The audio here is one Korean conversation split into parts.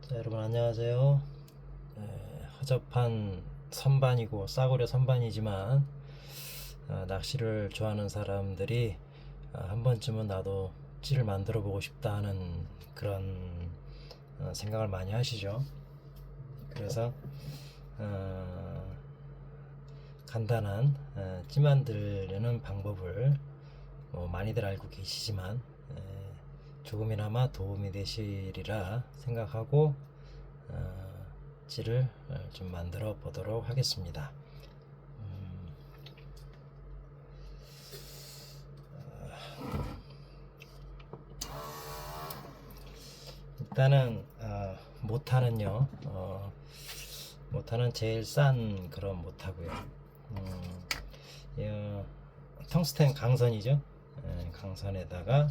자, 여러분 안녕하세요. 허접한 선반이고 싸구려 선반이지만 낚시를 좋아하는 사람들이 한 번쯤은 나도 찌를 만들어 보고 싶다 하는 그런 생각을 많이 하시죠. 그래서 간단한 찌 만들려는 방법을 많이들 알고 계시지만 조금이나마 도움이 되시리라 생각하고 찌를 좀 만들어 보도록 하겠습니다. 일단은 모타는요, 모타는 제일 싼 그런 모타고요. 텅스텐 강선이죠. 강선에다가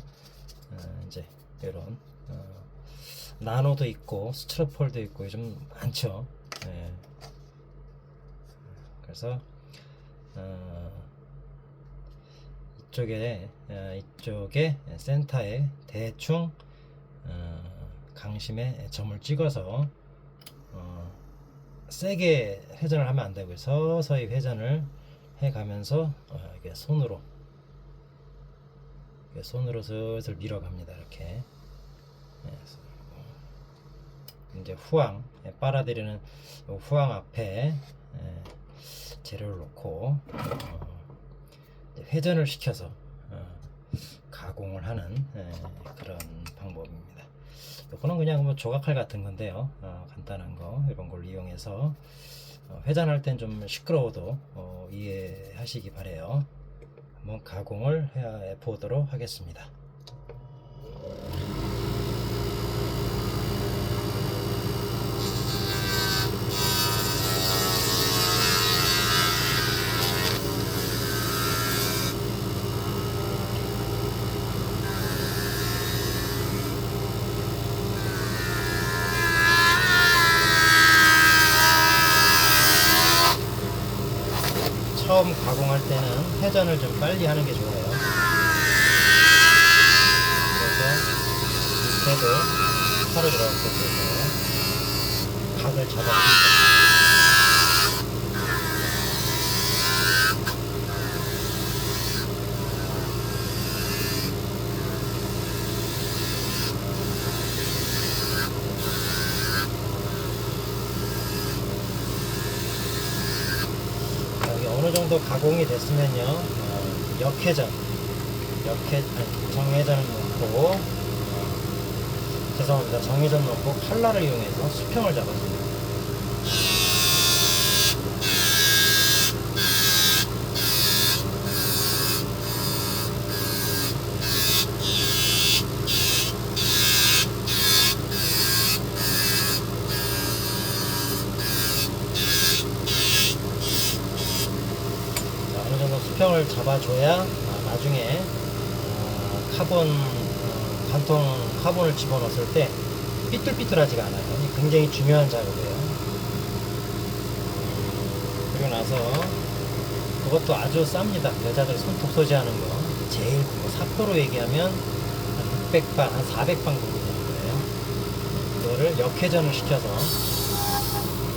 이제 이런 나노도 있고 스티로폴도 있고 요즘 많죠. 그래서 이쪽에 센터에 대충 강심에 점을 찍어서 세게 회전을 하면 안 되고요. 서서히 회전을 해가면서 이게 손으로 슬슬 밀어갑니다. 이렇게 이제 후황 빨아들이는 후황 앞에 재료를 놓고 회전을 시켜서 가공을 하는 그런 방법입니다. 이거는 그냥 뭐 조각칼 같은 건데요. 간단한 거 이런 걸 이용해서 회전할 땐 좀 시끄러워도 이해하시기 바래요. 한번 가공을 해 보도록 하겠습니다. 처음 가공할 때는 회전을 좀 빨리 하는 게 좋아요. 그래서 밑에도 차로 들어갔을 때 각을 잡아줍니다. 어느 정도 가공이 됐으면요, 정회전을 놓고, 죄송합니다. 정회전 놓고 칼날을 이용해서 수평을 잡아줍니다. 어느 정도 수평을 잡아줘야 나중에 관통 카본을 집어넣었을 때 삐뚤삐뚤하지가 않아요. 굉장히 중요한 작업이에요. 그리고 나서 그것도 아주 쌉니다. 여자들 손톱 소지하는 거 제일 사포로 얘기하면 한 600방, 한 400방 정도 되는 거예요. 그거를 역회전을 시켜서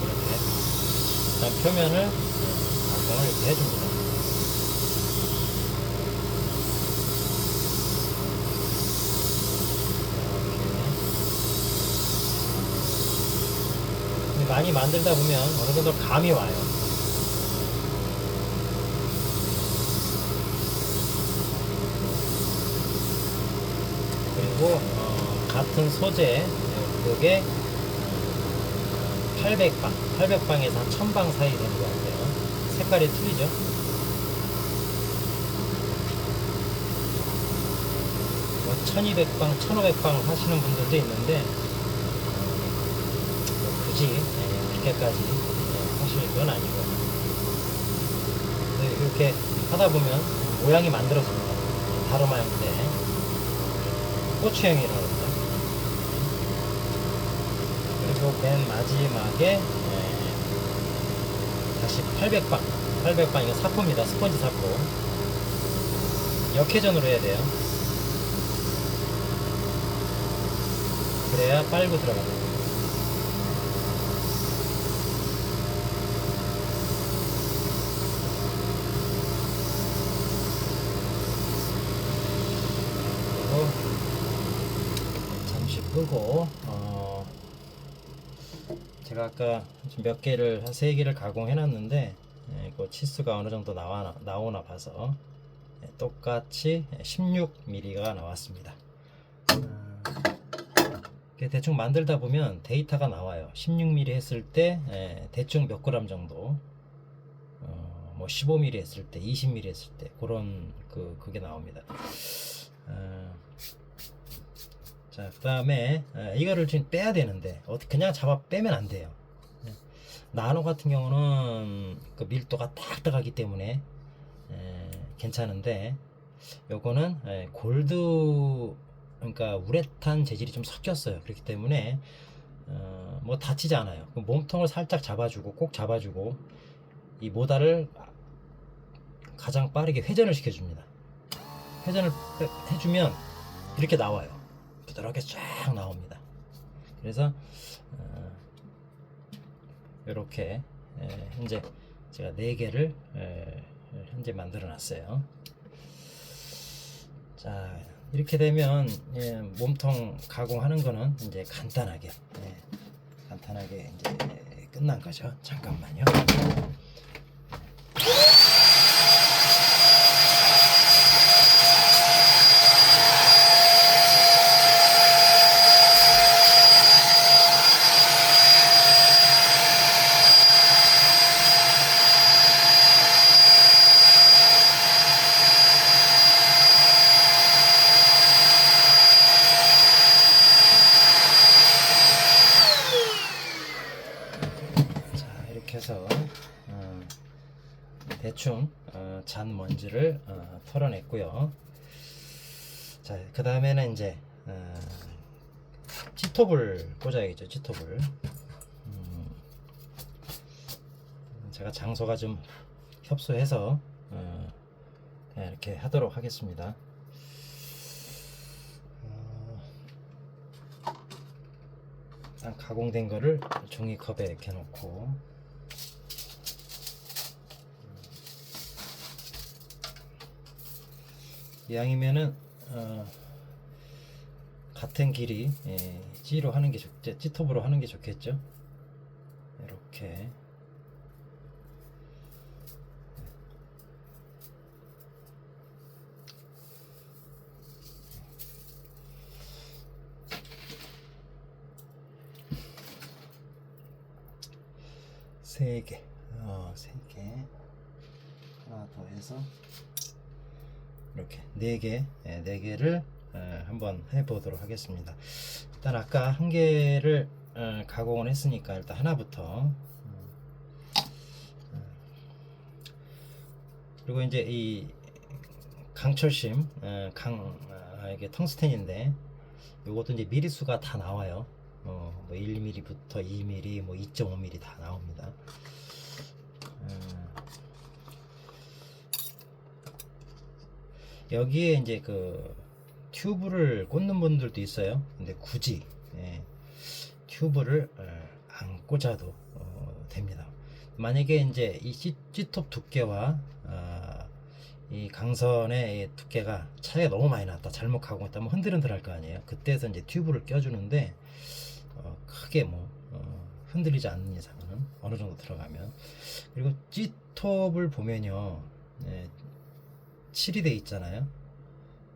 이렇게 일단 표면을 가공을 이렇게 해줍니다. 많이 만들다 보면 어느 정도 감이 와요. 그리고 같은 소재 그게 800방에서 한 1000방 사이 되는 것 같아요. 색깔이 틀리죠. 뭐 1200방, 1500방 하시는 분들도 있는데 굳이 그렇게까지 하실 건 아니고 이렇게 하다 보면 모양이 만들어집니다. 다루마 형태, 고추형이라고 합니다. 그리고 맨 마지막에 다시 800방 이거 사포입니다. 스펀지 사포 역회전으로 해야 돼요. 그래야 빨고 들어갑니다. 끄고 제가 아까 몇 개를 한 3개를 가공해 놨는데 그 치수가 어느 정도 나오나 봐서 똑같이 16mm가 나왔습니다. 대충 만들다 보면 데이터가 나와요. 16mm 했을 때 대충 몇 그램 정도, 뭐 15mm 했을 때, 20mm 했을 때 그런 그게 나옵니다. 자, 그다음에 이거를 지금 빼야 되는데 그냥 잡아 빼면 안 돼요. 나노 같은 경우는 그 밀도가 딱딱하기 때문에 괜찮은데, 요거는 골드, 그러니까 우레탄 재질이 좀 섞였어요. 그렇기 때문에 뭐 다치지 않아요. 몸통을 살짝 잡아주고, 꼭 잡아주고, 이 모달을 가장 빠르게 회전을 시켜줍니다. 회전을 해주면 이렇게 나와요. 부드럽게 쫙 나옵니다. 그래서 이렇게 현재 제가 4개를 현재 만들어 놨어요. 자, 이렇게 되면 몸통 가공하는 거는 이제 간단하게 이제 끝난 거죠. 잠깐만요. 이렇게 해서 대충 잔 먼지를 털어냈고요. 자, 그 다음에는 이제 G톱을 꽂아야겠죠. G톱을. 제가 장소가 좀 협소해서 그냥 이렇게 하도록 하겠습니다. 일단 가공된 거를 종이컵에 이렇게 놓고, 이왕이면은 같은 길이 G로 하는 게 좋겠죠. G톱으로 하는 게 좋겠죠. 이렇게 세 개 하나 더 해서 이렇게 4개를 한번 해보도록 하겠습니다. 일단 아까 한 개를 가공을 했으니까 일단 하나부터, 그리고 이제 이 강철심 이게 텅스텐인데 요것도 이제 미리수가 다 나와요. 뭐 1mm부터 2mm, 뭐 2.5mm 다 나옵니다. 여기에 이제 그 튜브를 꽂는 분들도 있어요. 근데 굳이 튜브를 안 꽂아도 됩니다. 만약에 이제 이 G톱 두께와 이 강선의 두께가 차이가 너무 많이 났다, 잘못 가공했다면 흔들흔들 할 거 아니에요. 그때서 이제 튜브를 껴주는데 크게 뭐 흔들리지 않는 이상은 어느 정도 들어가면. 그리고 G톱을 보면요, 칠이 돼 있잖아요.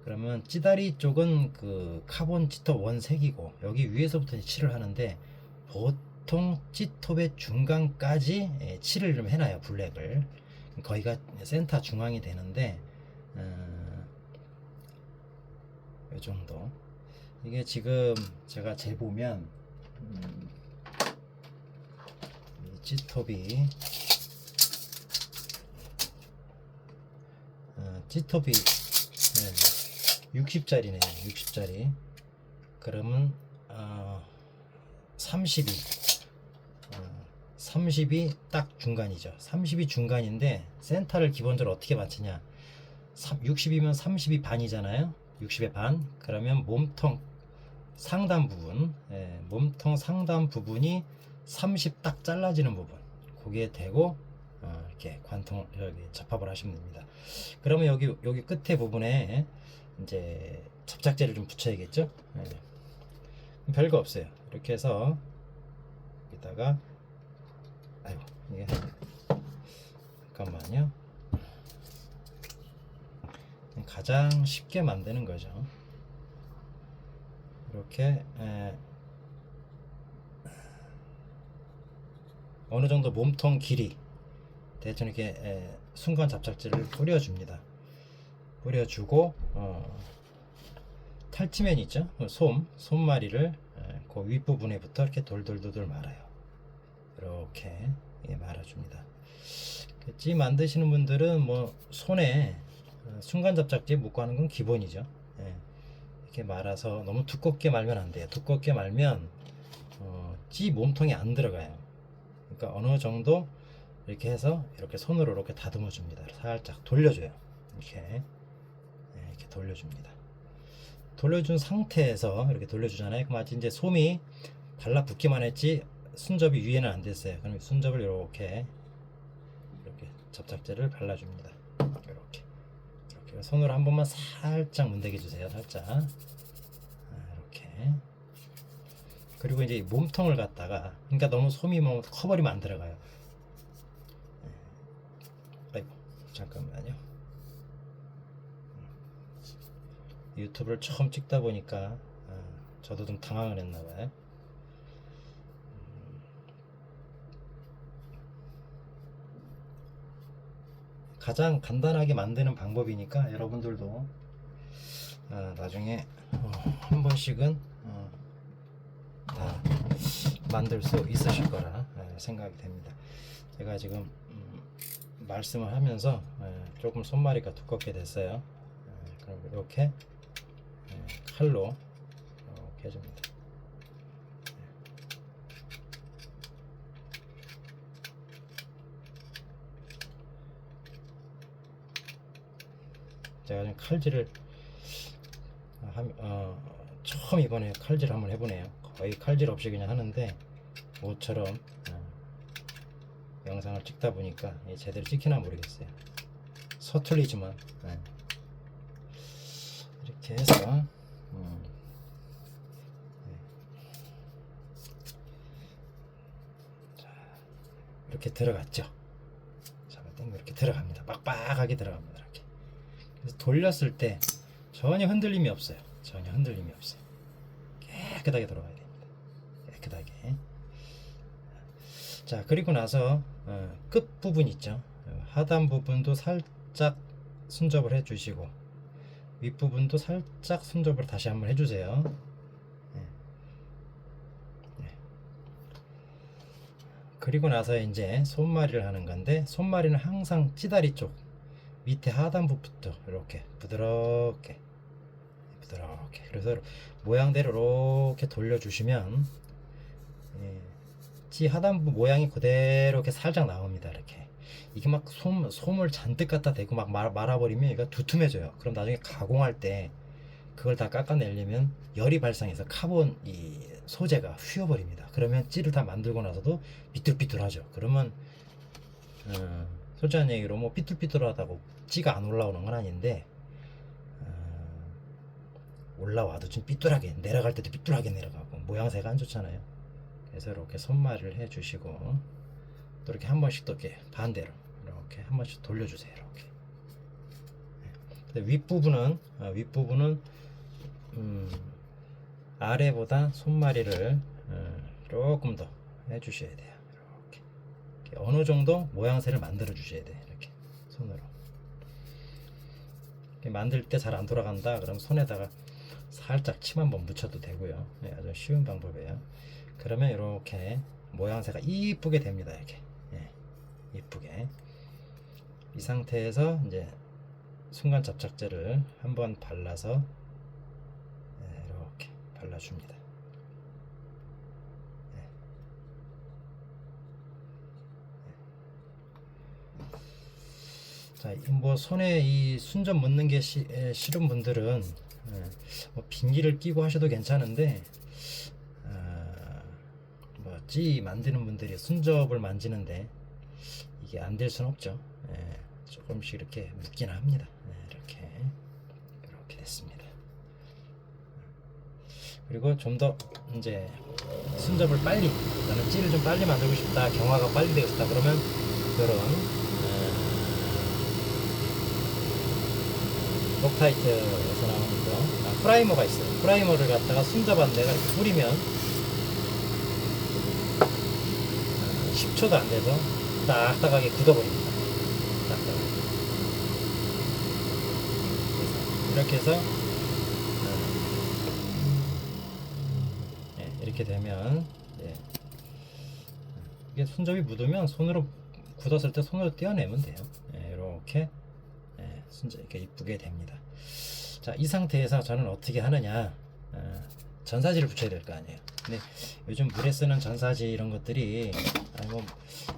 그러면 찌다리 쪽은 그 카본 G톱 원색이고, 여기 위에서부터 칠을 하는데 보통 G톱의 중간까지 칠을 좀 해놔요. 블랙을 거기가 센터 중앙이 되는데 이 정도. 이게 지금 제가 재보면 G톱이 60짜리네요. 60짜리. 그러면 30이 딱 중간이죠. 30이 중간인데 센터를 기본적으로 어떻게 맞추냐, 60이면 30이 반이잖아요. 60의 반. 그러면 몸통 상단 부분, 몸통 상단 부분이 30 딱 잘라지는 부분, 거기에 대고 이렇게 관통 여기 접합을 하시면 됩니다. 그러면 여기 끝에 부분에 이제 접착제를 좀 붙여야겠죠. 별거 없어요. 이렇게 해서 여기다가, 아이고 이게 잠깐만요. 가장 쉽게 만드는 거죠. 이렇게 어느 정도 몸통 길이 대충 이렇게 순간 접착제를 뿌려줍니다. 뿌려주고 탈취면 있죠? 솜마리를 그 윗부분에부터 이렇게 돌돌돌돌 말아요. 이렇게 말아줍니다. 찌 만드시는 분들은 뭐 손에 순간 접착제 묻고 하는 건 기본이죠. 이렇게 말아서 너무 두껍게 말면 안 돼요. 두껍게 말면 찌 몸통이 안 들어가요. 그러니까 어느 정도 이렇게 해서 이렇게 손으로 이렇게 다듬어 줍니다. 살짝 돌려줘요. 이렇게 돌려줍니다. 돌려준 상태에서 이렇게 돌려주잖아요. 그럼 아직 이제 솜이 달라붙기만 했지 순접이 위에는 안 됐어요. 그럼 순접을 이렇게 접착제를 발라줍니다. 이렇게 손으로 한 번만 살짝 문대게 주세요. 살짝 이렇게. 그리고 이제 몸통을 갖다가, 그러니까 너무 솜이 뭐 커버리면 안 들어가요. 아이고 잠깐만요. 유튜브를 처음 찍다 보니까 저도 좀 당황을 했나봐요. 가장 간단하게 만드는 방법이니까 여러분들도 나중에 한 번씩은 다 만들 수 있으실 거라 생각이 됩니다. 제가 지금 말씀을 하면서 조금 손마리가 두껍게 됐어요. 그럼 이렇게 칼로 이렇게 해줍니다. 제가 지금 칼질을 처음 이번에 칼질 한번 해보네요. 거의 칼질 없이 그냥 하는데 모처럼 영상을 찍다 보니까 제대로 찍히나 모르겠어요. 서툴리지만 이렇게 해서 자, 이렇게 들어갔죠. 잡아당기면 이렇게 들어갑니다. 빡빡하게 들어갑니다. 이렇게. 그래서 돌렸을 때 전혀 흔들림이 없어요. 전혀 흔들림이 없어요. 깨끗하게 들어가야 됩니다. 깨끗하게. 자, 그리고 나서 끝 부분 있죠. 하단 부분도 살짝 순접을 해주시고 윗부분도 살짝 순접을 다시 한번 해주세요. 그리고 나서 이제 손마리를 하는 건데, 손마리는 항상 찌다리 쪽 밑에 하단부부터 이렇게 부드럽게 그래서 모양대로 이렇게 돌려주시면 찌 하단부 모양이 그대로 이렇게 살짝 나옵니다. 이렇게 이게 막 솜을 잔뜩 갖다 대고 막 말아버리면 얘가 두툼해져요. 그럼 나중에 가공할 때 그걸 다 깎아내려면 열이 발생해서 카본 이 소재가 휘어버립니다. 그러면 찌를 다 만들고 나서도 비뚤비뚤하죠. 그러면 솔직한 얘기로 뭐 삐뚤삐뚤하다고 찌가 안 올라오는 건 아닌데 올라와도 좀 삐뚤하게, 내려갈 때도 삐뚤하게 내려가고 모양새가 안 좋잖아요. 그래서 이렇게 손말을 해주시고 또 이렇게 한 번씩 또 이렇게 반대로 이렇게 한 번씩 돌려주세요. 이렇게. 윗부분은 아래보다 손마리를 조금 더 해주셔야 돼요. 이렇게 어느 정도 모양새를 만들어 주셔야 돼요. 이렇게 손으로. 이렇게 만들 때 잘 안 돌아간다 그럼 손에다가 살짝 침 한번 묻혀도 되고요. 네, 아주 쉬운 방법이에요. 그러면 이렇게 모양새가 이쁘게 됩니다. 이렇게 이쁘게. 이 상태에서 이제 순간 접착제를 한번 발라서 이렇게 발라줍니다. 자, 뭐 손에 이 순접 묻는 게 싫은 분들은 뭐 비닐을 끼고 하셔도 괜찮은데 뭐 찌 만드는 분들이 순접을 만지는데 이게 안 될 수는 없죠. 조금씩 이렇게 묻긴 합니다. 이렇게 됐습니다. 그리고 좀 더 이제 순접을 빨리, 나는 찌를 좀 빨리 만들고 싶다, 경화가 빨리 되고 싶다, 그러면 이런 록타이트에서 나오는 거, 프라이머가 있어요. 프라이머를 갖다가 순접한 데가 이렇게 뿌리면 10초도 안 돼서 딱딱하게 굳어버립니다. 딱딱하게. 이렇게 해서 이렇게 되면 이게 손잡이 묻으면 손으로 굳었을 때 손으로 떼어내면 돼요. 이렇게 순접 이렇게 이쁘게 됩니다. 자, 이 상태에서 저는 어떻게 하느냐, 전사지를 붙여야 될 거 아니에요. 근데 요즘 물에 쓰는 전사지 이런 것들이 뭐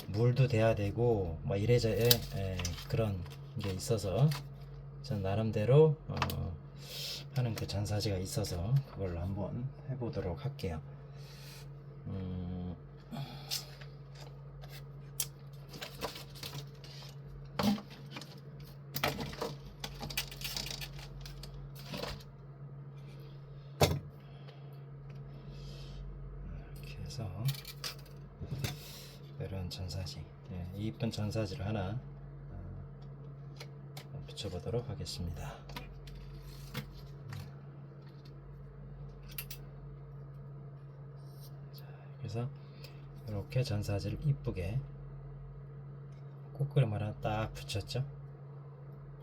물도 돼야 되고 뭐 이래저래 그런 게 있어서 전 나름대로 하는 그 전사지가 있어서 그걸로 한번 해보도록 할게요. 이렇게 해서 이런 전사지, 이 이쁜 전사지를 하나 붙여보도록 하겠습니다. 자, 그래서 이렇게 전사지를 이쁘게 꽃그림 하나 딱 붙였죠.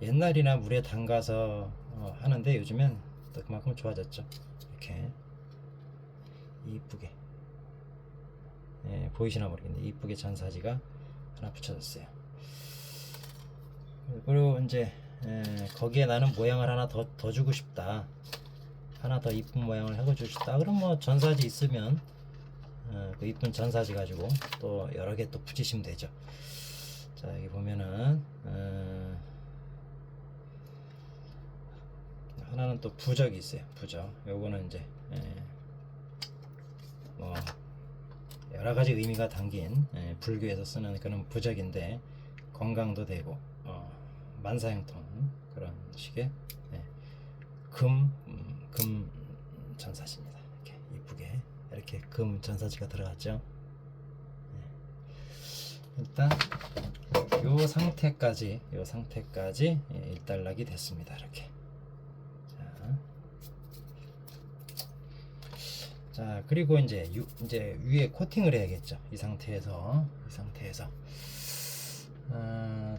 옛날이나 물에 담가서 하는데 요즘엔 또 그만큼 좋아졌죠. 이렇게 이쁘게, 보이시나 모르겠는데 이쁘게 전사지가 하나 붙여졌어요. 그리고 이제 거기에 나는 모양을 하나 더 주고 싶다, 하나 더 이쁜 모양을 해주고 싶다, 그럼 뭐 전사지 있으면 그 이쁜 전사지 가지고 또 여러 개 또 붙이시면 되죠. 자, 여기 보면은 하나는 또 부적이 있어요. 부적, 요거는 이제 뭐 여러 가지 의미가 담긴 불교에서 쓰는 그런 부적인데, 건강도 되고 만사형통 그런 식의 금 전사지입니다. 이렇게 이쁘게 이렇게 금 전사지가 들어갔죠. 일단 요 상태까지 일단락이 됐습니다. 이렇게. 자, 그리고 이제 위에 코팅을 해야겠죠. 이 상태에서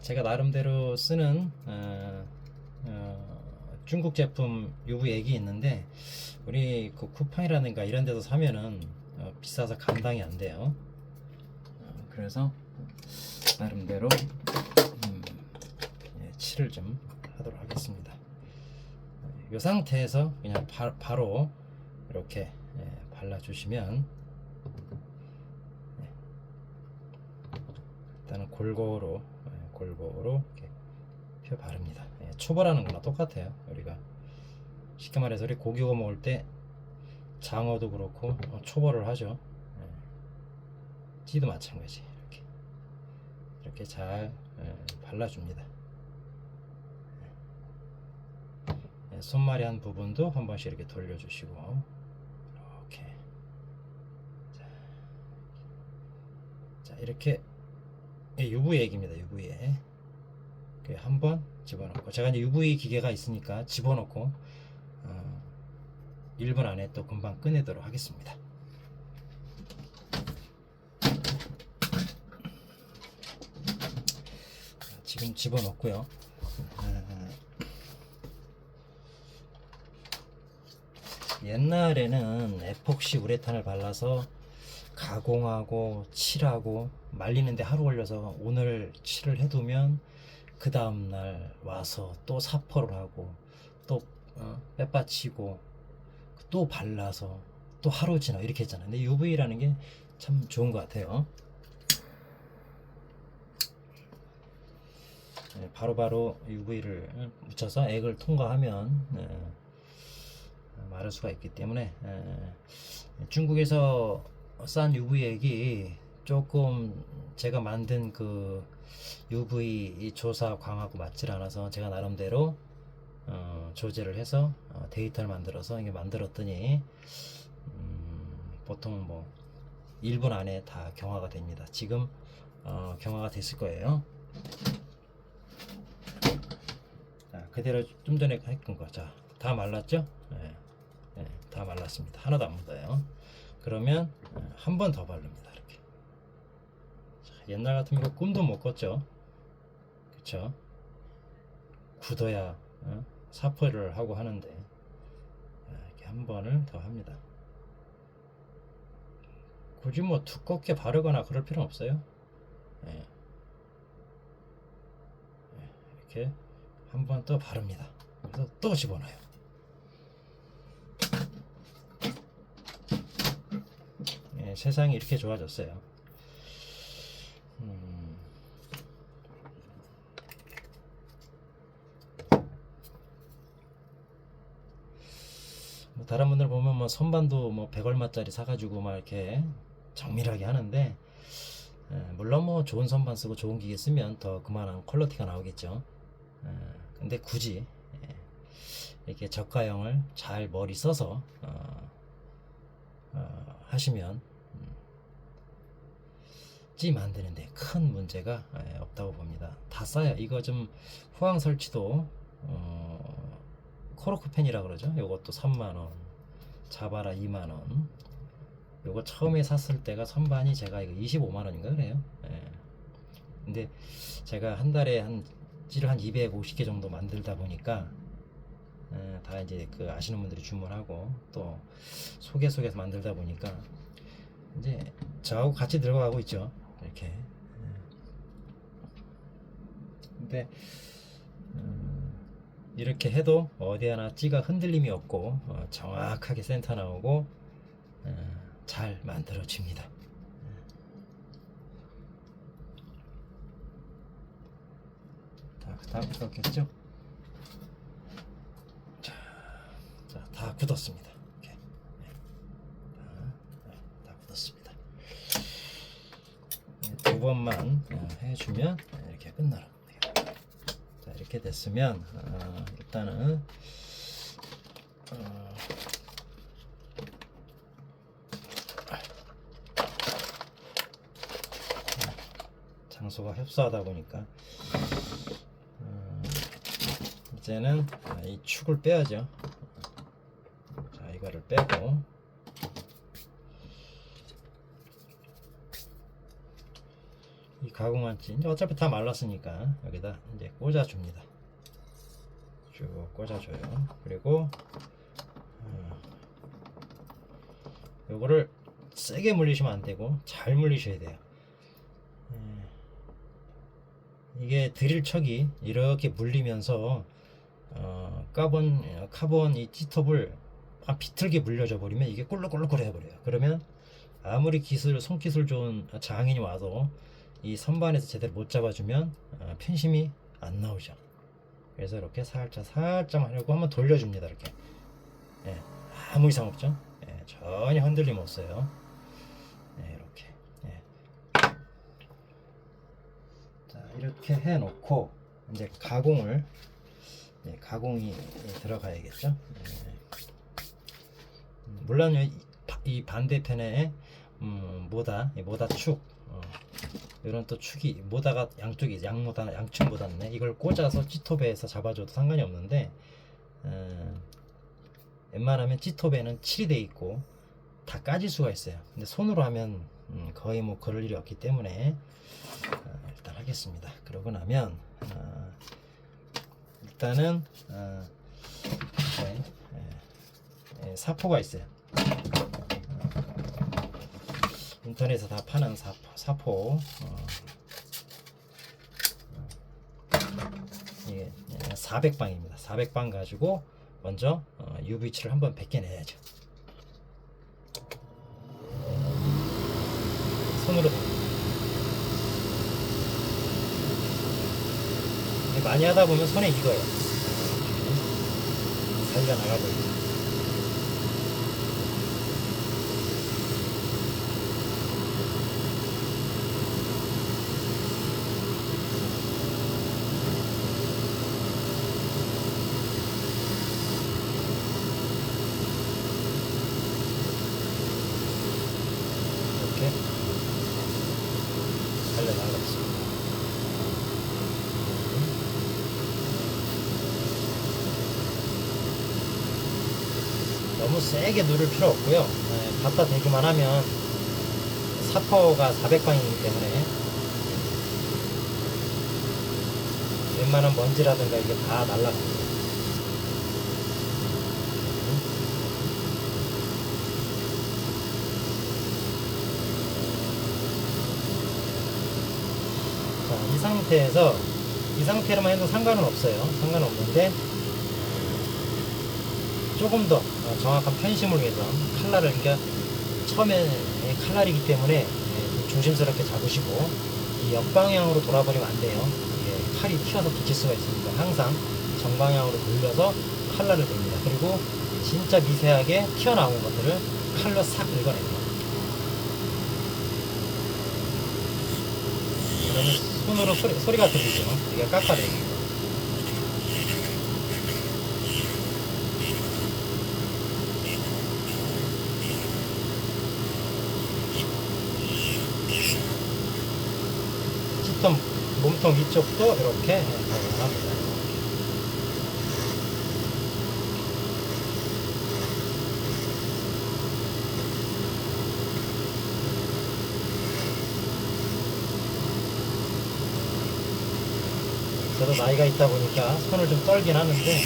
제가 나름대로 쓰는 중국 제품 UV 액이 있는데, 우리 그 쿠팡이라든가 이런 데서 사면은 비싸서 감당이 안 돼요. 그래서 나름대로 칠을 좀 하도록 하겠습니다. 이 상태에서 그냥 바로 이렇게 발라주시면, 일단은 골고루 이렇게 펴 바릅니다. 초벌하는 거나 똑같아요. 우리가 쉽게 말해서 우리 고기 구워 먹을 때 장어도 그렇고 초벌을 하죠. 찌도 마찬가지. 이렇게 잘 발라줍니다. 손말이 한 부분도 한 번씩 이렇게 돌려주시고, 이렇게. 자, 이렇게 UV 액입니다. UV 액. 한번 집어넣고, 제가 이제 UV 기계가 있으니까 집어넣고 1분 안에 또 금방 꺼내도록 하겠습니다. 지금 집어넣고요. 옛날에는 에폭시 우레탄을 발라서 가공하고 칠하고 말리는데 하루 걸려서 오늘 칠을 해두면 그 다음날 와서 또 사포를 하고 또 빼빠치고 또 발라서 또 하루 지나 이렇게 했잖아요. 근데 UV라는 게 참 좋은 것 같아요. 바로바로 UV를 묻혀서 액을 통과하면 마를 수가 있기 때문에, 중국에서 싼 UV 액이 조금 제가 만든 그 UV 조사 광하고 맞질 않아서 제가 나름대로 조제를 해서 데이터를 만들어서 이게 만들었더니 보통 뭐 1분 안에 다 경화가 됩니다. 지금 경화가 됐을 거예요. 자, 그대로 좀 전에 했던 거. 자, 다 말랐죠? 네, 네, 다 말랐습니다. 하나도 안 묻어요. 그러면 한 번 더 바릅니다. 이렇게. 자, 옛날 같으면 이거 꿈도 못 꿨죠? 그쵸? 굳어야 사포를 하고 하는데 이렇게 한 번을 더 합니다. 굳이 뭐 두껍게 바르거나 그럴 필요는 없어요. 예. 이렇게 한 번 또 바릅니다. 그래서 또 집어넣어요. 예, 세상이 이렇게 좋아졌어요. 뭐 다른 분들 보면 뭐 선반도 뭐 100얼마짜리 사가지고 막 이렇게 정밀하게 하는데, 물론 뭐 좋은 선반 쓰고 좋은 기계 쓰면 더 그만한 퀄리티가 나오겠죠. 근데 굳이 이렇게 저가형을 잘 머리 써서 하시면 찌 만드는데 큰 문제가 없다고 봅니다. 다 싸요. 이거 좀 후황 설치도 코르크 펜이라 그러죠. 요것도 3만원, 자바라 2만원. 요거 처음에 샀을 때가 선반이 제가 이거 25만원인가 그래요. 근데 제가 한 달에 찌를 한 250개 정도 만들다 보니까 다 이제 그 아시는 분들이 주문하고 또 소개서 만들다 보니까 이제 저하고 같이 들어가고 있죠. 이렇게. 근데 이렇게 해도 어디 하나 찌가 흔들림이 없고 정확하게 센터 나오고 잘 만들어집니다. 다 굳었겠죠? 자, 다 굳었습니다. 이렇게. 다 굳었습니다. 두 번만 해주면 이렇게 끝나라. 자, 이렇게 됐으면 일단은 장소가 협소하다 보니까 이제는 이 축을 빼야죠. 자, 이거를 빼고 이 가공한 찌 어차피 다 말랐으니까 여기다 이제 꽂아줍니다. 쭉 꽂아줘요. 그리고 요거를 세게 물리시면 안 되고 잘 물리셔야 돼요. 이게 드릴 척이 이렇게 물리면서 카본 이 찌톱을 비틀게 물려져 버리면 이게 꿀럭꿀럭 해버려요. 그러면 아무리 손기술 좋은 장인이 와도 이 선반에서 제대로 못 잡아주면 편심이 안 나오죠. 그래서 이렇게 살짝 하려고 한번 돌려줍니다. 이렇게. 아무 이상 없죠. 전혀 흔들림 없어요. 이렇게. 자, 이렇게 해놓고 이제 가공이 들어가야겠죠. 물론 이 반대편에 모다 축, 이런 또 축이 모다가 양쪽이 양측 모다네. 이걸 꽂아서 찌톱에서 잡아줘도 상관이 없는데 웬만하면 찌톱에는 칠이 돼 있고 다 까질 수가 있어요. 근데 손으로 하면 거의 뭐 그럴 일이 없기 때문에 일단 하겠습니다. 그러고 나면 일단은 사포가 있어요. 인터넷에서 다 파는 사포. 이게 400방입니다. 400방 가지고 먼저 UV칠을 한번 벗겨내야죠. 손으로 많이 하다 보면 손에 익어요. 살기가 나가버리죠. 너무 세게 누를 필요 없고요. 갖다 대기만 하면 사포가 400방이기 때문에 웬만한 먼지라든가 이게 다 날라갑니다. 자, 이 상태로만 해도 상관은 없어요. 상관은 없는데 조금 더 정확한 편심을 위해서 칼날을, 그러니까 처음에 칼날이기 때문에 조심스럽게 잡으시고 이 역방향으로 돌아버리면 안 돼요. 이게 칼이 튀어서 붙일 수가 있으니까 항상 정방향으로 돌려서 칼날을 냅니다. 그리고 진짜 미세하게 튀어나온 것들을 칼로 싹 긁어냅니다. 그러면 손으로 소리가 들리죠. 이게 깎아내기. 찢던 몸통 위쪽도 이렇게 가공합니다. 저도 나이가 있다 보니까 손을 좀 떨긴 하는데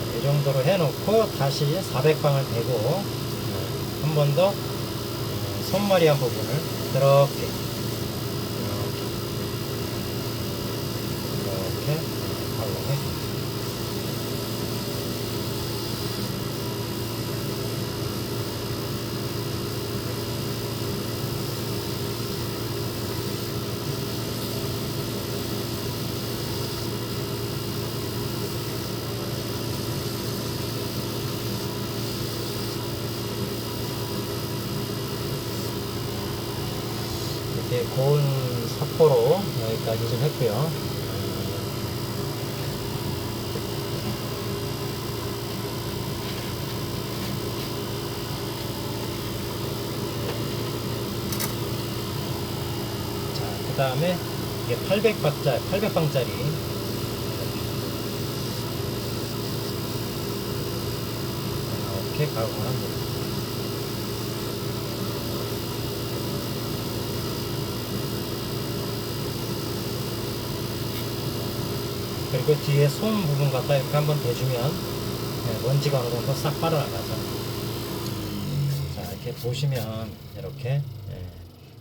이 정도로 해놓고 다시 400방을 대고 한 번 더 손머리 한 부분을 이렇게 가공해. 이렇게 고운 사포로 여기까지 좀 했고요. 자, 그 다음에 이게 800방짜리 이렇게 가공을 합니다. 그리고 뒤에 손 부분 갖다 이렇게 한번 대주면 먼지가 어느 정도 싹 빠져나가죠. 자, 이렇게 보시면 이렇게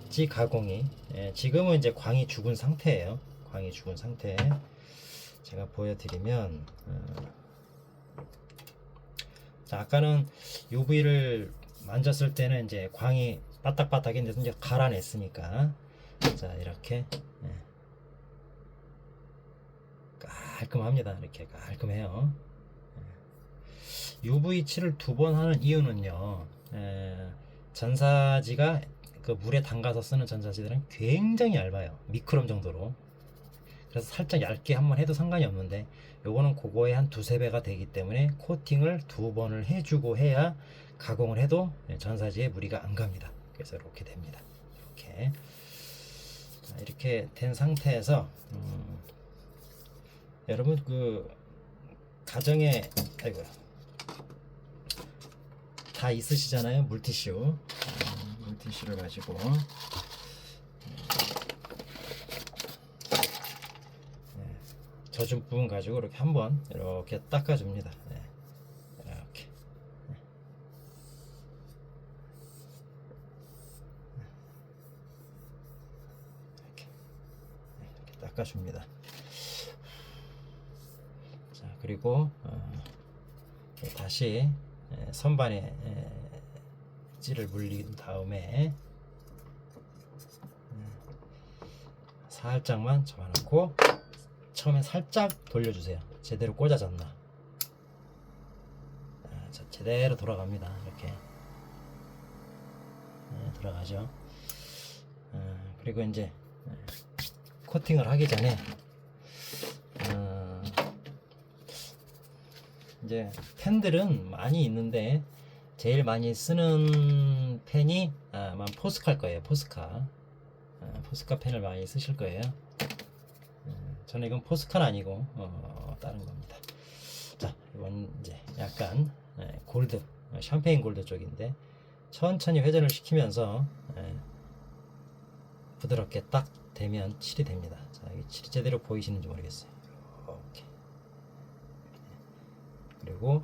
찌 가공이 지금은 이제 광이 죽은 상태예요. 광이 죽은 상태. 제가 보여드리면 자, 아까는 UV를 만졌을 때는 이제 광이 바닥바닥인데 이제 갈아냈으니까 자, 이렇게 깔끔합니다. 이렇게 깔끔해요. UV칠을 2번 하는 이유는요, 전사지가 그 물에 담가서 쓰는 전사지들은 굉장히 얇아요. 미크롬 정도로. 그래서 살짝 얇게 한번 해도 상관이 없는데 요거는 그거의 한 2~3배가 되기 때문에 코팅을 2번을 해주고 해야 가공을 해도 전사지에 무리가 안 갑니다. 그래서 이렇게 됩니다. 이렇게 된 상태에서 여러분 그 가정에 다 있으시잖아요. 물티슈. 물티슈를 가지고 젖은 부분 가지고 이렇게 한번 이렇게 닦아줍니다. 이렇게 이렇게 닦아줍니다. 자, 그리고 다시 선반에 찌를 물린 다음에 살짝만 접어놓고 처음에 살짝 돌려주세요. 제대로 꽂아졌나. 자, 제대로 돌아갑니다. 이렇게 돌아가죠. 그리고 이제 코팅을 하기 전에 이제 펜들은 많이 있는데 제일 많이 쓰는 펜이 아마 포스카일 거예요. 포스카 펜을 많이 쓰실 거예요. 저는 이건 포스카는 아니고 다른 겁니다. 자, 이건 이제 약간 골드, 샴페인 골드 쪽인데 천천히 회전을 시키면서 부드럽게 딱 되면 칠이 됩니다. 자, 이게 칠이 제대로 보이시는지 모르겠어요. 이렇게. 그리고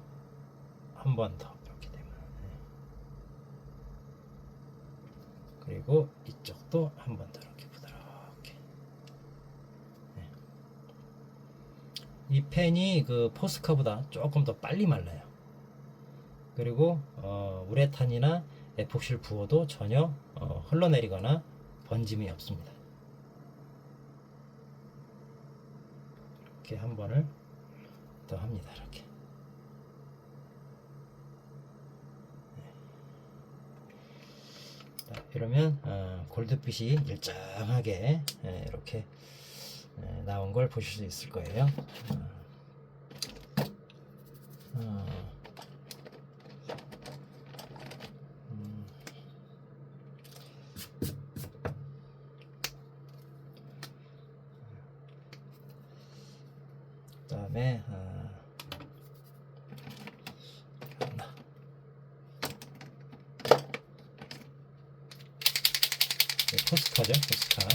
한 번 더 이렇게 되면, 그리고 이쪽도 한 번 더 이렇게 부드럽게. 이 펜이 그 포스카보다 조금 더 빨리 말라요. 그리고 우레탄이나 에폭시를 부어도 전혀 흘러내리거나 번짐이 없습니다. 이렇게 한 번을 더 합니다. 이렇게. 자, 이러면 골드빛이 일정하게 이렇게 나온 걸 보실 수 있을 거예요. 그다음에 포스카죠, 포스카.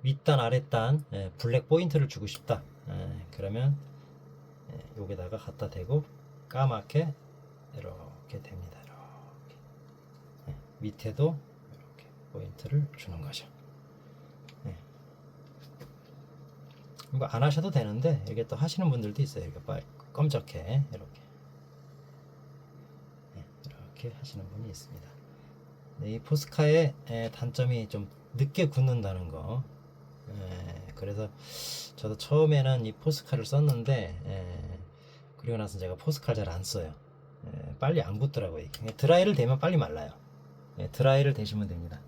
윗단 아랫단 블랙 포인트를 주고 싶다. 그러면 여기다가 갖다 대고 까맣게 이렇게 됩니다. 이렇게. 밑에도 이렇게 포인트를 주는 거죠. 이거 안 하셔도 되는데 이게 또 하시는 분들도 있어요. 이렇게 검적해 이렇게 하시는 분이 있습니다. 이 포스카의 단점이 좀 늦게 굳는다는 거. 그래서 저도 처음에는 이 포스카를 썼는데 그리고 나서 제가 포스카를 잘 안 써요. 빨리 안 굳더라고요. 드라이를 대면 빨리 말라요. 드라이를 대시면 됩니다.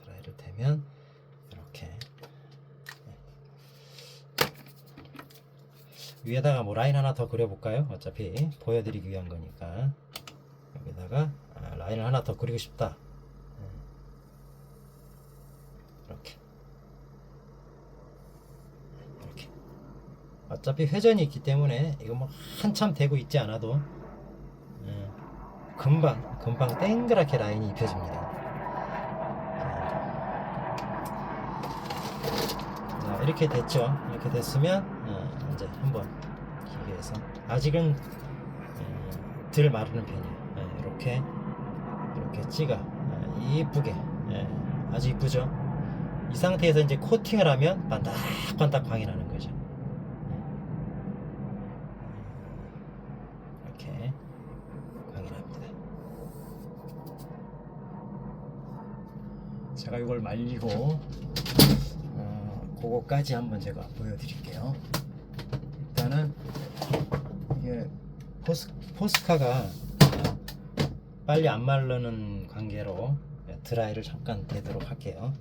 드라이를 대면 이렇게 위에다가 뭐 라인 하나 더 그려볼까요? 어차피 보여드리기 위한 거니까 여기다가 라인을 하나 더 그리고 싶다. 이렇게 어차피 회전이 있기 때문에 이거 뭐 한참 대고 있지 않아도 금방 땡그랗게 라인이 입혀집니다. 자, 이렇게 됐죠. 이렇게 됐으면 이제 한번 기계에서 아직은 덜 마르는 편이에요. 이렇게 찍어 이쁘게 아주 이쁘죠. 이 상태에서 이제 코팅을 하면 반딱반딱 광이 나는 거죠. 이렇게 광이 납니다. 제가 이걸 말리고 그거까지 한번 제가 보여드릴게요. 일단은 이게 포스카가 빨리 안 마르는 관계로 드라이를 잠깐 대도록 할게요.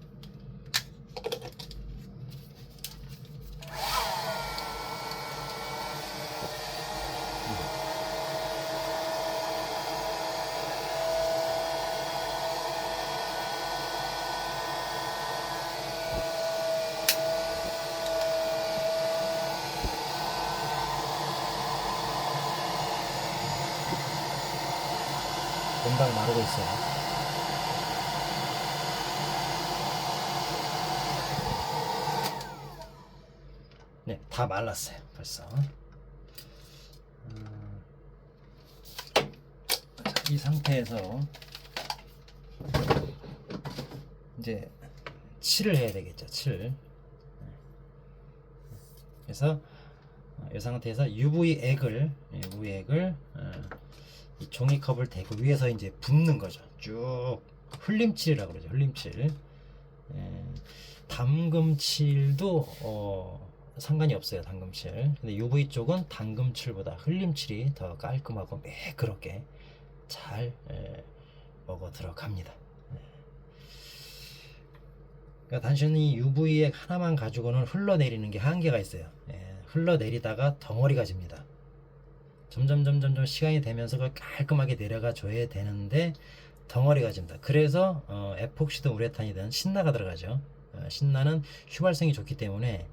금방 마르고 있어요. 네, 다 말랐어요. 벌써. 이 상태에서 이제 칠을 해야 되겠죠. 칠. 그래서 이 상태에서 UV 액을 이 종이컵을 대고 위에서 이제 붓는 거죠. 쭉 흘림칠이라고 그러죠. 흘림칠. 담금칠도 상관이 없어요. 담금칠. 근데 UV 쪽은 담금칠보다 흘림칠이 더 깔끔하고 매끄럽게 잘 먹어 들어갑니다. 그러니까 단순히 UV 액 하나만 가지고는 흘러내리는 게 한계가 있어요. 흘러내리다가 덩어리가 집니다. 점점 시간이 되면서 그걸 깔끔하게 내려가 줘야 되는데 덩어리가 집니다. 그래서 에폭시든 우레탄이든 신나가 들어가죠. 신나는 휘발성이 좋기 때문에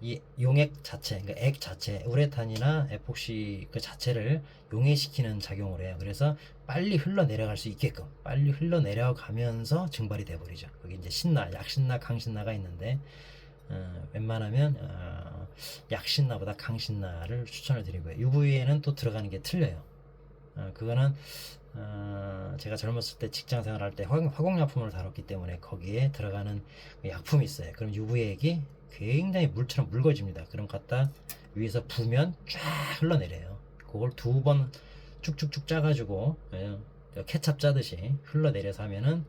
이 용액 자체, 그러니까 액 자체, 우레탄이나 에폭시 그 자체를 용해시키는 작용을 해요. 그래서 빨리 흘러내려갈 수 있게끔 빨리 흘러내려가면서 증발이 돼버리죠. 거기 이제 신나, 약신나, 강신나가 있는데 웬만하면 약신나보다 강신나를 추천을 드리고요. UV에는 또 들어가는 게 틀려요. 그거는 제가 젊었을 때 직장 생활할 때 화공약품을 다뤘기 때문에 거기에 들어가는 약품이 있어요. 그럼 UV액이 굉장히 물처럼 묽어집니다. 그럼 갖다 위에서 부면 쫙 흘러내려요. 그걸 2번 쭉쭉쭉 짜가지고 케찹 짜듯이 흘러내려서 하면은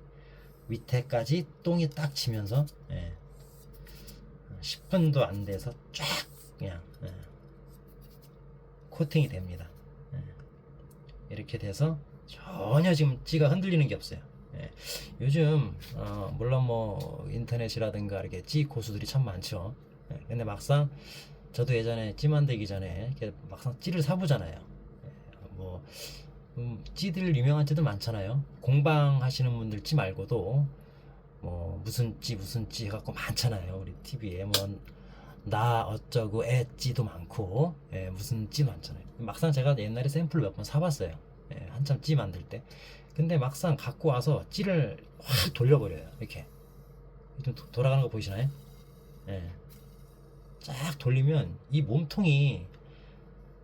밑에까지 똥이 딱 치면서 10분도 안 돼서 쫙 그냥 코팅이 됩니다. 이렇게 돼서 전혀 지금 찌가 흔들리는 게 없어요. 요즘 물론 뭐 인터넷이라든가 이렇게 찌 고수들이 참 많죠. 근데 막상 저도 예전에 찌 만들기 전에 이렇게 막상 찌를 사보잖아요. 뭐 찌들 유명한 찌들 많잖아요. 공방 하시는 분들 찌 말고도 뭐 무슨 찌 해갖고 많잖아요. 우리 TV에 뭐 나 어쩌고 애 찌도 많고 무슨 찌 많잖아요. 막상 제가 옛날에 샘플 몇 번 사봤어요. 한참 찌 만들 때. 근데 막상 갖고 와서 찌를 확 돌려버려요. 이렇게 좀 돌아가는 거 보이시나요? 쫙 돌리면 이 몸통이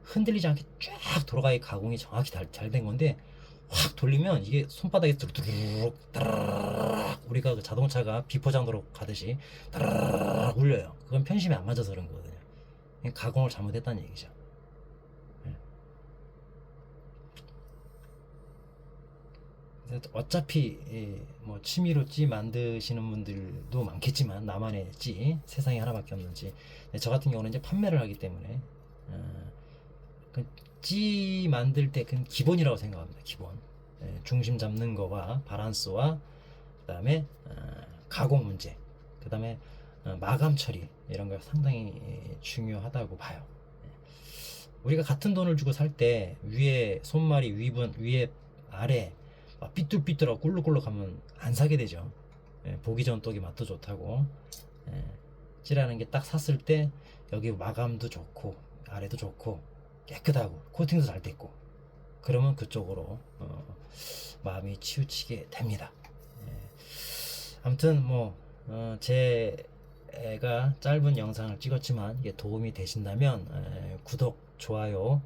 흔들리지 않게 쫙 돌아가야 가공이 정확히 잘 된 건데 확 돌리면 이게 손바닥에 뚜루뚜룩 따라락 우리가 그 자동차가 비포장도로 가듯이 따라락 울려요. 그건 편심이 안 맞아서 그런 거거든요. 가공을 잘못했다는 얘기죠. 어차피 뭐 취미로 찌 만드시는 분들도 많겠지만 나만의 찌 세상에 하나밖에 없는 찌저 같은 경우는 이제 판매를 하기 때문에 찌 만들 때 그건 기본이라고 생각합니다. 기본 중심 잡는 거와 바란스와 그 다음에 가공 문제 그 다음에 마감 처리 이런 거 상당히 중요하다고 봐요. 우리가 같은 돈을 주고 살 때 위에 손말이 위에 아래 삐뚤삐뚤하고 꿀룩꿀룩하면 안 사게 되죠. 보기 좋은 떡이 맛도 좋다고 찌라는 게 딱 샀을 때 여기 마감도 좋고 아래도 좋고 깨끗하고 코팅도 잘 됐고 그러면 그쪽으로 마음이 치우치게 됩니다. 아무튼 뭐 제가 짧은 영상을 찍었지만 이게 도움이 되신다면 구독, 좋아요,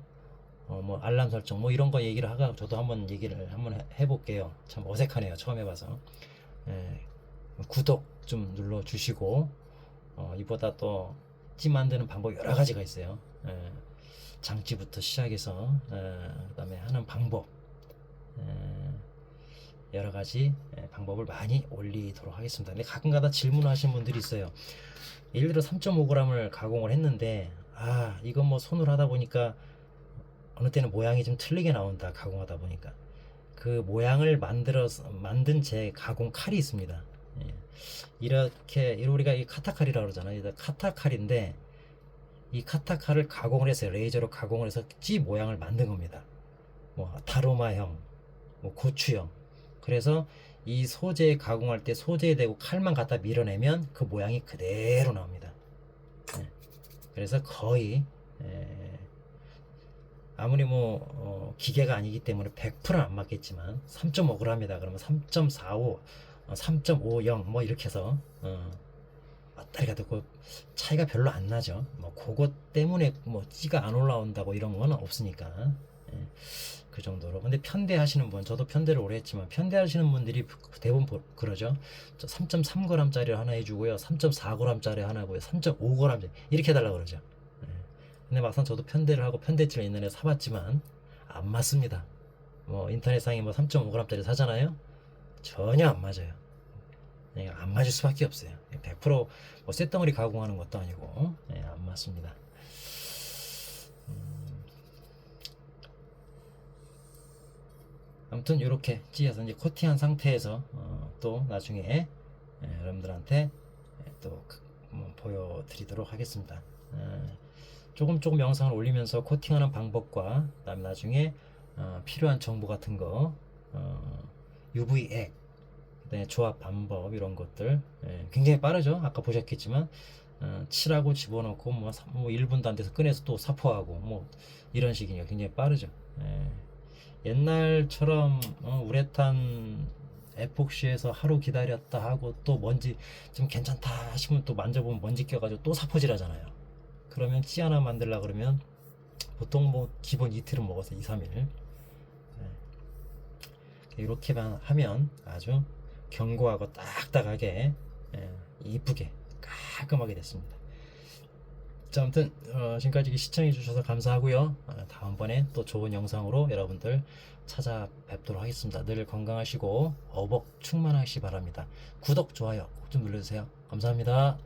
뭐 알람 설정 뭐 이런 거 얘기를 하고 저도 한번 얘기를 한번 해볼게요. 참 어색하네요. 처음 해봐서 구독 좀 눌러 주시고 이보다 또 찌 만드는 방법 여러 가지가 있어요. 장찌부터 시작해서 그 다음에 하는 방법 여러 가지 방법을 많이 올리도록 하겠습니다. 근데 가끔가다 질문을 하시는 분들이 있어요. 예를 들어 3.5g을 가공을 했는데 이건 뭐 손으로 하다 보니까 어느 때는 모양이 좀 틀리게 나온다. 가공하다 보니까 그 모양을 만든 제 가공 칼이 있습니다. 이렇게 우리가 이 카타칼이라고 그러잖아요. 카타칼인데 이 카타칼을 가공을 해서 레이저로 가공을 해서 찌 모양을 만든 겁니다. 뭐 다로마형, 뭐 고추형. 그래서 이 소재 가공할 때 소재에 대고 칼만 갖다 밀어내면 그 모양이 그대로 나옵니다. 그래서 거의 아무리 뭐 기계가 아니기 때문에 100%는 안 맞겠지만 3.5g이다 그러면 3.45, 3.50 뭐 이렇게 해서 왔다리 갔다 그 차이가 별로 안 나죠. 뭐 그것 때문에 뭐 찌가 안 올라온다고 이런 건 없으니까 그 정도로. 근데 편대 하시는 분, 저도 편대를 오래 했지만 편대 하시는 분들이 대부분 그러죠. 3.3g 짜리를 하나 해주고요, 3.4g 짜리 하나 하고요, 3.5g 이렇게 해달라고 그러죠. 근데 막상 저도 편대를 하고 편대집을 옛날에 사봤지만 안 맞습니다. 뭐 인터넷상에 뭐 3.5g 짜리 사잖아요. 전혀 안 맞아요. 안 맞을 수밖에 없어요. 100%뭐 쇳덩어리 가공하는 것도 아니고 안 맞습니다. 아무튼 이렇게 찌어서 이제 코팅한 상태에서 또 나중에 여러분들한테 또 보여드리도록 하겠습니다. 조금 조금 영상을 올리면서 코팅하는 방법과 그다음에 나중에 필요한 정보 같은 거, UV액, 그다음에 조합 방법 이런 것들 굉장히 빠르죠. 아까 보셨겠지만 칠하고 집어넣고 뭐 1분도 안 돼서 꺼내서 또 사포하고 뭐 이런 식이니까 굉장히 빠르죠. 옛날처럼 우레탄 에폭시에서 하루 기다렸다 하고 또 먼지 좀 괜찮다 싶으면 또 만져보면 먼지 껴가지고 또 사포질 하잖아요. 그러면 찌 하나 만들려 그러면 보통 뭐 기본 이틀은 먹어서 2, 3일. 이렇게만 하면 아주 견고하고 딱딱하게 이쁘게 깔끔하게 됐습니다. 자, 아무튼 지금까지 시청해 주셔서 감사하고요. 다음번에 또 좋은 영상으로 여러분들 찾아뵙도록 하겠습니다. 늘 건강하시고 어복 충만하시기 바랍니다. 구독, 좋아요 꼭 좀 눌러주세요. 감사합니다.